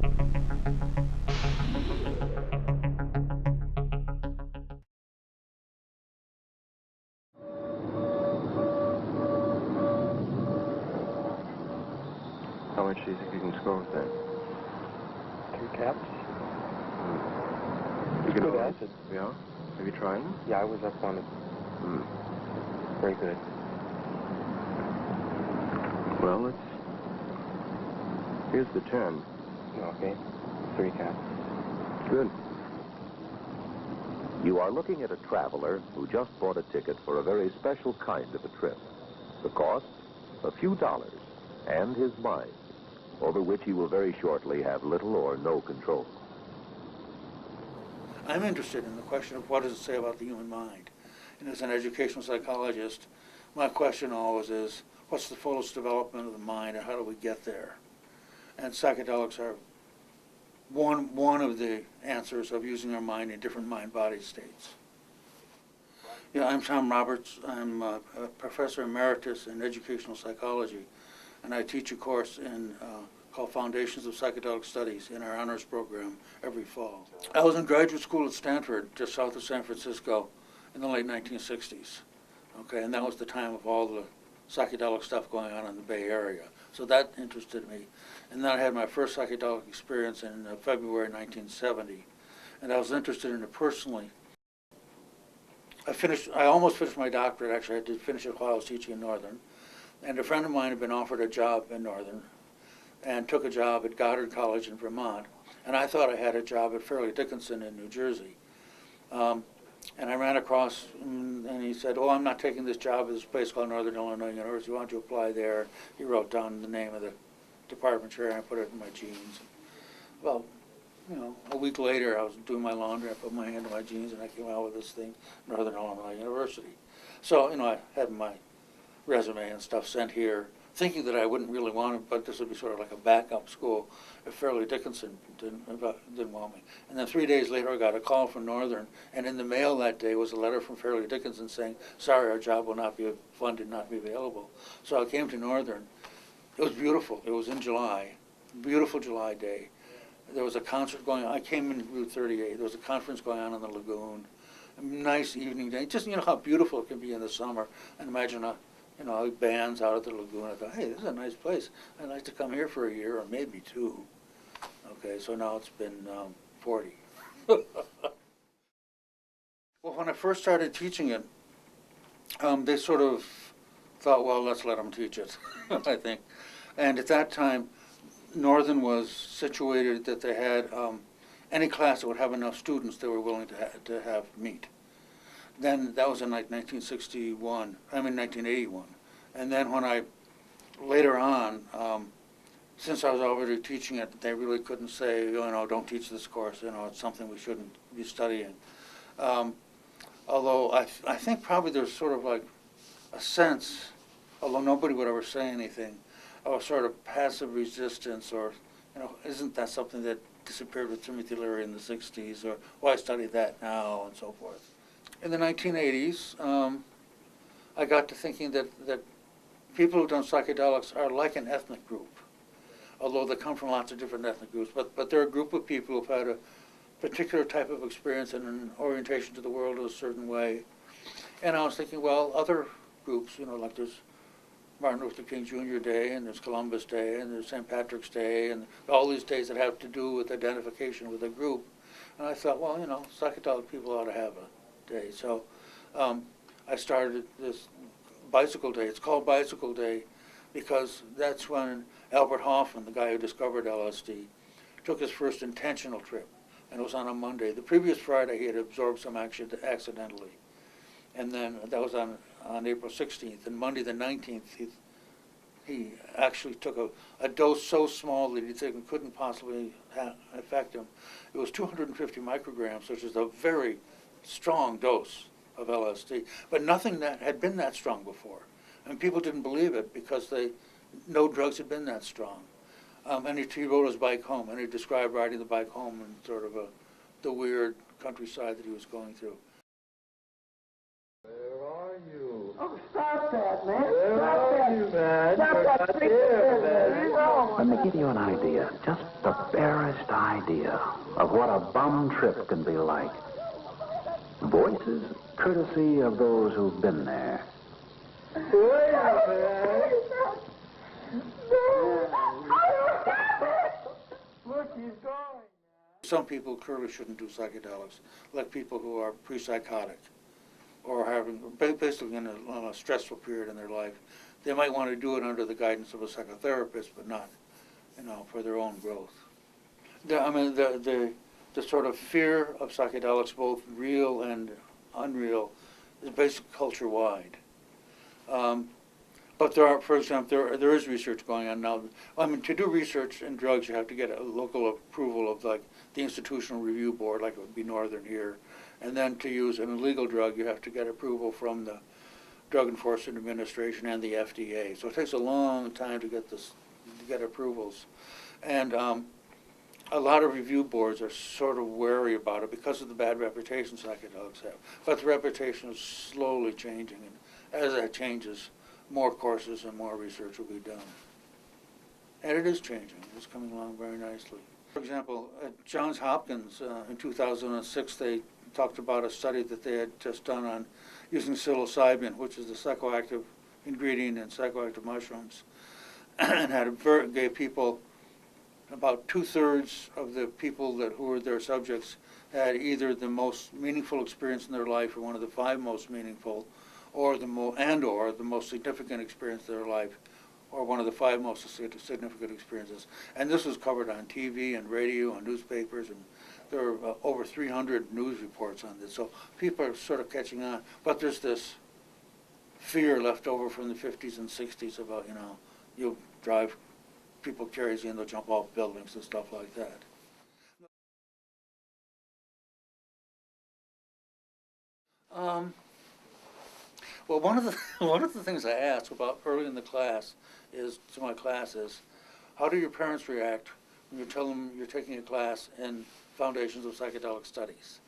How much do you think you can score with that? 3 caps. You can Good always- acid. Yeah? Have you tried them? Yeah, I was up on it. Very good. Well, here's the 10. Okay. 3 caps. Good. You are looking at a traveler who just bought a ticket for a very special kind of a trip. The cost, a few dollars, and his mind, over which he will very shortly have little or no control. I'm interested in the question of what does it say about the human mind. And as an educational psychologist, my question always is, what's the fullest development of the mind and how do we get there? And psychedelics are one of the answers of using our mind in different mind-body states. Yeah, I'm Tom Roberts. I'm a professor emeritus in educational psychology, and I teach a course called Foundations of Psychedelic Studies in our honors program every fall. I was in graduate school at Stanford, just south of San Francisco, in the late 1960s. Okay, and that was the time of all the psychedelic stuff going on in the Bay Area. So that interested me. And then I had my first psychedelic experience in February 1970. And I was interested in it personally. I almost finished my doctorate, actually. I did finish it while I was teaching in Northern. And a friend of mine had been offered a job in Northern and took a job at Goddard College in Vermont. And I thought I had a job at Fairleigh Dickinson in New Jersey. And I ran across, and he said, "Oh, I'm not taking this job at this place called Northern Illinois University. Why don't you apply there?" He wrote down the name of the department chair, and I put it in my jeans. Well, a week later, I was doing my laundry. I put my hand in my jeans, and I came out with this thing, Northern Illinois University. So, I had my resume and stuff sent here, thinking that I wouldn't really want it, but this would be sort of like a backup school if Fairleigh Dickinson didn't want me. And then 3 days later, I got a call from Northern, and in the mail that day was a letter from Fairleigh Dickinson saying, "Sorry, our job will not be funded, not be available." So I came to Northern. It was beautiful. It was in July, beautiful July day. There was a concert going on. I came in Route 38. There was a conference going on in the lagoon. A nice evening day. Just, how beautiful it can be in the summer. And imagine bands out at the lagoon. I thought, hey, this is a nice place. I'd like to come here for a year or maybe 2. Okay, so now it's been 40. Well, when I first started teaching it, they sort of thought, well, let's let them teach it, I think. And at that time, Northern was situated that they had any class that would have enough students they were willing to have meet. Then that was in like 1981. And then when later on, since I was already teaching it, they really couldn't say, don't teach this course, it's something we shouldn't be studying. Although I think probably there's sort of like a sense, although nobody would ever say anything, of sort of passive resistance, or, isn't that something that disappeared with Timothy Leary in the 60s, or why study that now, and so forth. In the 1980s, I got to thinking that people who've done psychedelics are like an ethnic group, although they come from lots of different ethnic groups, but they're a group of people who've had a particular type of experience and an orientation to the world in a certain way. And I was thinking, well, other groups, like there's Martin Luther King Jr. Day, and there's Columbus Day, and there's St. Patrick's Day, and all these days that have to do with identification with a group. And I thought, well, psychedelic people ought to have a day. So I started this Bicycle Day. It's called Bicycle Day because that's when Albert Hofmann, the guy who discovered LSD, took his first intentional trip, and it was on a Monday. The previous Friday, he had absorbed some action accidentally. And then that was on April 16th. And Monday the 19th, he actually took a dose so small that he couldn't possibly affect him. It was 250 micrograms, which is a very strong dose of LSD, but nothing that had been that strong before. And people didn't believe it because no drugs had been that strong. And he rode his bike home, and he described riding the bike home in sort of the weird countryside that he was going through. Where are you? Oh, stop that, man. Where Stop are that. you, man? Stop You're that not freaking there, business. man. Leave it alone. Let me give you an idea. Just the barest idea of what a bum trip can be like. Voices courtesy of those who've been there. Some people clearly shouldn't do psychedelics, like people who are pre-psychotic or having basically in a stressful period in their life. They might want to do it under the guidance of a psychotherapist, but not, for their own growth. The sort of fear of psychedelics, both real and unreal, is basically culture-wide. But there are, for example, there is research going on now. To do research in drugs, you have to get a local approval of, like, the Institutional Review Board, like it would be Northern here. And then to use an illegal drug, you have to get approval from the Drug Enforcement Administration and the FDA. So it takes a long time to get approvals. And a lot of review boards are sort of wary about it because of the bad reputation psychedelics have. But the reputation is slowly changing, and as that changes, more courses and more research will be done. And it is changing. It's coming along very nicely. For example, at Johns Hopkins in 2006, they talked about a study that they had just done on using psilocybin, which is the psychoactive ingredient in psychoactive mushrooms, and gave people, about 2/3 of the people who were their subjects had either the most meaningful experience in their life, or one of the 5 most meaningful, or the most significant experience of their life, or one of the 5 most significant experiences. And this was covered on TV and radio and newspapers, and there were over 300 news reports on this. So people are sort of catching on. But there's this fear left over from the 50s and 60s about, you'll drive people crazy and they'll jump off buildings and stuff like that. Well, one of the things I ask about early in the class to my class is, how do your parents react when you tell them you're taking a class in Foundations of Psychedelic Studies?